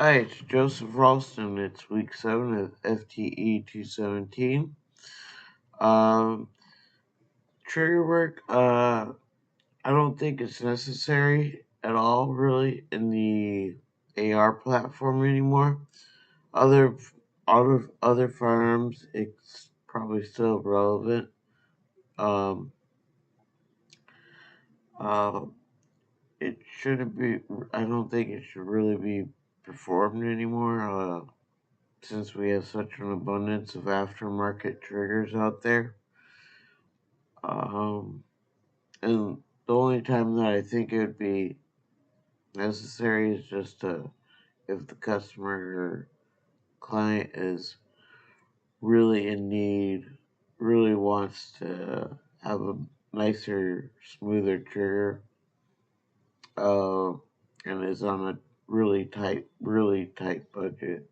Hi, it's Joseph Ralston. It's week 7 of FTE 217. Um, Trigger work, I don't think it's necessary at all, really, in the AR platform anymore. Other other firearms, it's probably still relevant. Um, uh, it shouldn't be. I don't think it should really be performed anymore. Since we have such an abundance of aftermarket triggers out there. Um, and the only time that I think it would be necessary is just if the customer or client is really in need, really wants to have a nicer, smoother trigger, uh, and is on a really tight budget,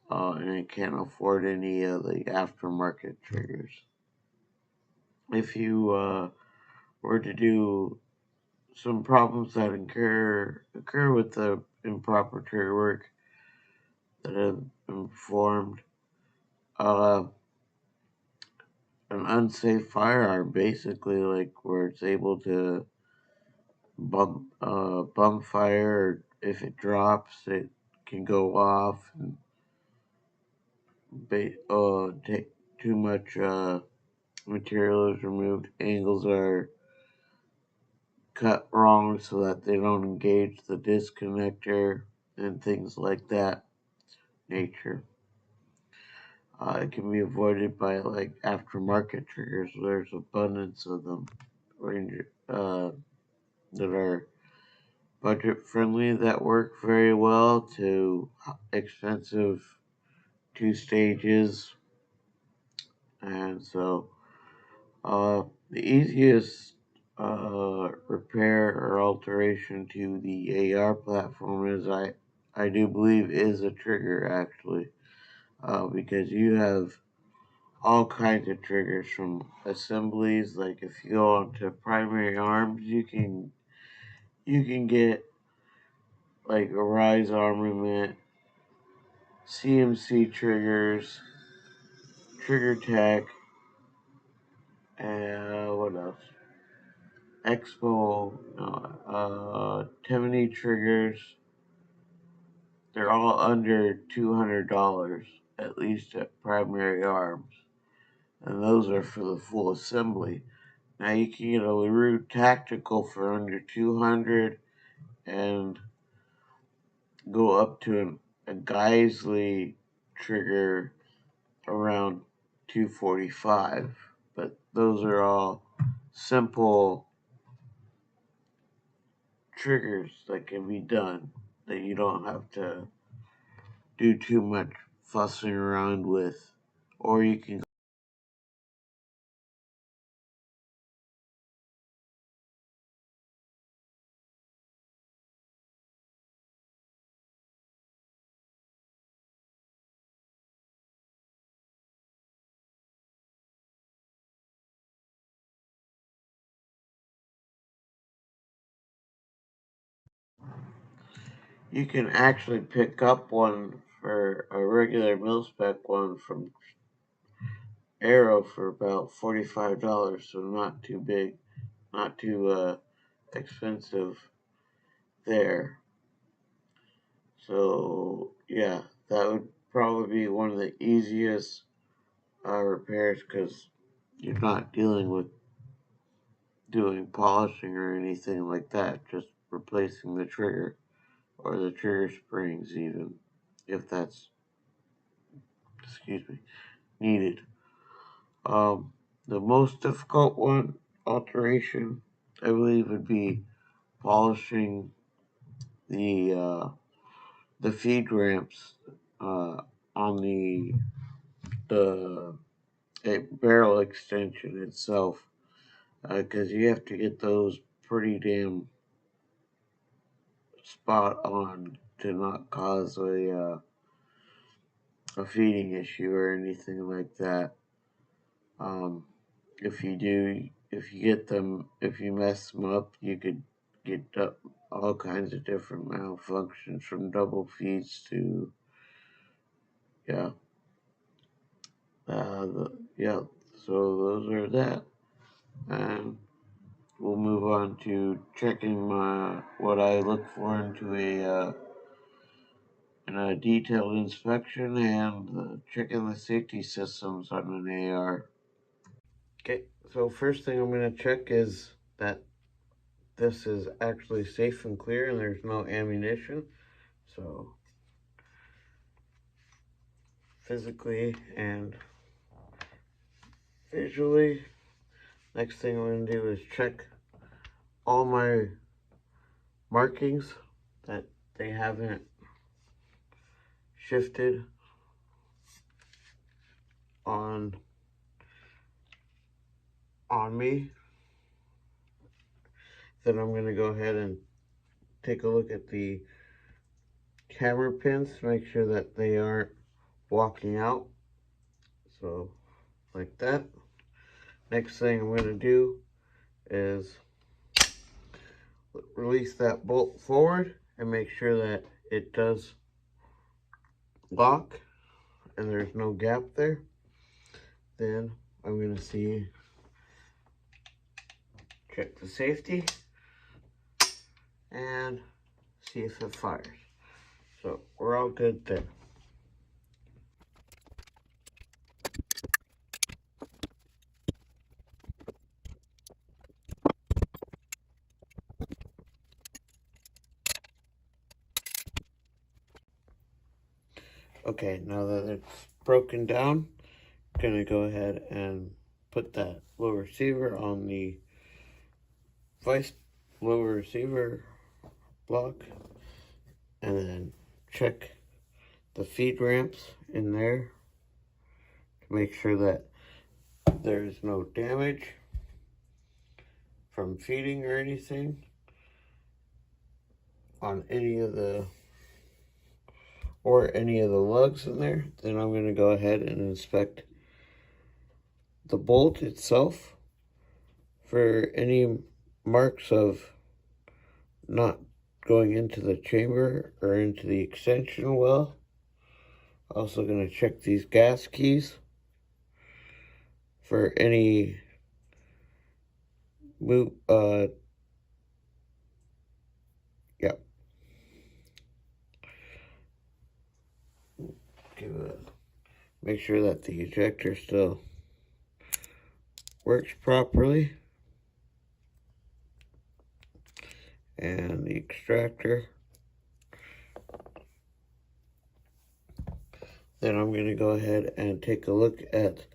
and it can't afford any of the aftermarket triggers. If you were to do some problems that occur with the improper trigger work that have been performed. Uh, an unsafe firearm, basically, like where it's able to bump fire, or if it drops, it can go off and take too much material is removed. Angles are cut wrong so that they don't engage the disconnector and things like that nature. It can be avoided by like aftermarket triggers. There's abundance of them that are budget friendly that work very well to expensive two stages. And so the easiest repair or alteration to the AR platform is I do believe is a trigger actually, because you have all kinds of triggers from assemblies. Like if you go onto primary arms, you can get like a rise armament, CMC triggers, trigger tech, and what else? Expo, Timony triggers. They're all under $200 at least at primary arms, and those are for the full assembly. Now you can get a LaRue Tactical for under 200 and go up to a Geisley trigger around 245. But those are all simple triggers that can be done that you don't have to do too much fussing around with. Or you can actually pick up one for a regular mil spec one from Arrow for about $45, so not too big, not too expensive there. So yeah, that would probably be one of the easiest repairs because you're not dealing with doing polishing or anything like that. Just replacing the trigger or the trigger springs, even if that's needed. The most difficult one alteration, I believe, would be polishing the uh, the feed ramps on the barrel extension itself, because you have to get those pretty damn spot on to not cause a feeding issue or anything like that. Um, if you mess them up, you could get all kinds of different malfunctions from double feeds to, yeah. Yeah, so those are that. And we'll move on to checking what I look for into in a detailed inspection and checking the safety systems on an AR. Okay, so first thing I'm going to check is that this is actually safe and clear and there's no ammunition. So physically and visually, next thing I'm going to do is check all my markings that they haven't shifted on me. Then I'm going to go ahead and take a look at the camera pins to make sure that they aren't walking out. So like that. Next thing I'm going to do is release that bolt forward and make sure that it does lock and there's no gap there. Then I'm going to check the safety and see if it fires. So we're all good there. Okay, now that it's broken down, I'm gonna go ahead and put that low receiver on the low receiver block and then check the feed ramps in there to make sure that there's no damage from feeding or anything on any of the lugs in there. Then I'm going to go ahead and inspect the bolt itself for any marks of not going into the chamber or into the extension well. Also going to check these gas keys for any make sure that the ejector still works properly, and the extractor. Then I'm going to go ahead and take a look at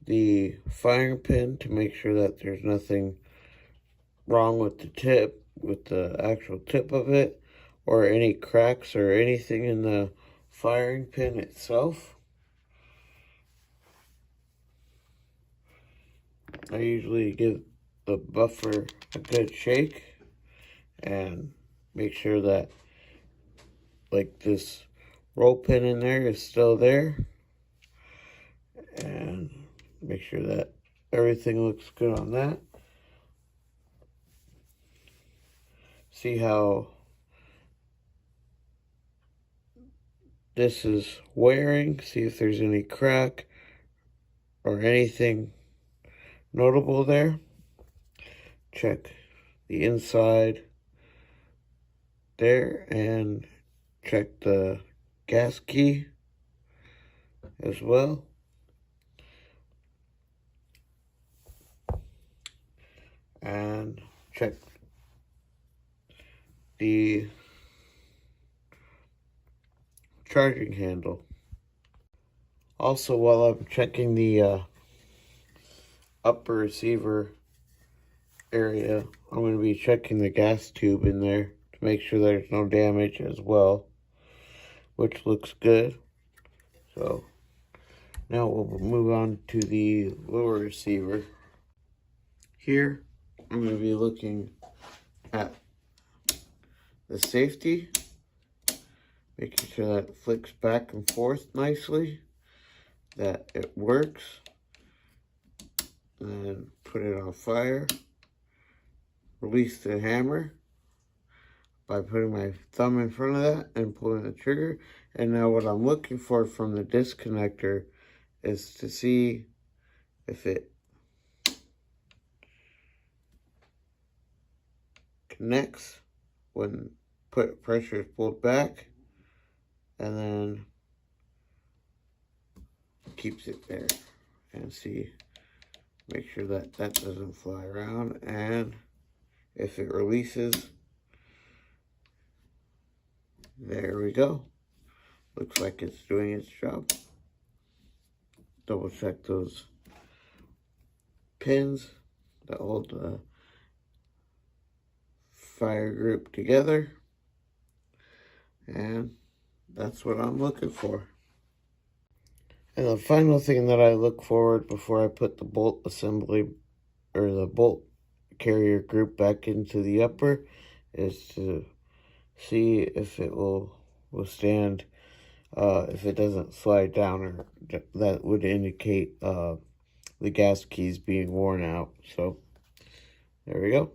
the firing pin to make sure that there's nothing wrong with the actual tip of it, or any cracks or anything in the firing pin itself. I usually give the buffer a good shake and make sure that like this roll pin in there is still there, and make sure that everything looks good on that. See how this is wearing, see if there's any crack or anything notable there. Check the inside there and check the gas key as well. And check the charging handle. Also, while I'm checking the upper receiver area, I'm going to be checking the gas tube in there to make sure there's no damage as well, which looks good. So now we'll move on to the lower receiver. Here, I'm going to be looking at the safety, making sure that it flicks back and forth nicely, that it works, and put it on fire. Release the hammer by putting my thumb in front of that and pulling the trigger. And now what I'm looking for from the disconnector is to see if it connects when pressure is pulled back, and then keeps it there. And see, make sure that that doesn't fly around, and if it releases, there we go. Looks like it's doing its job. Double check those pins that hold the fire group together, and that's what I'm looking for. And the final thing that I look for before I put the bolt assembly or the bolt carrier group back into the upper is to see if it will withstand, if it doesn't slide down, or that would indicate the gas keys being worn out. So there we go.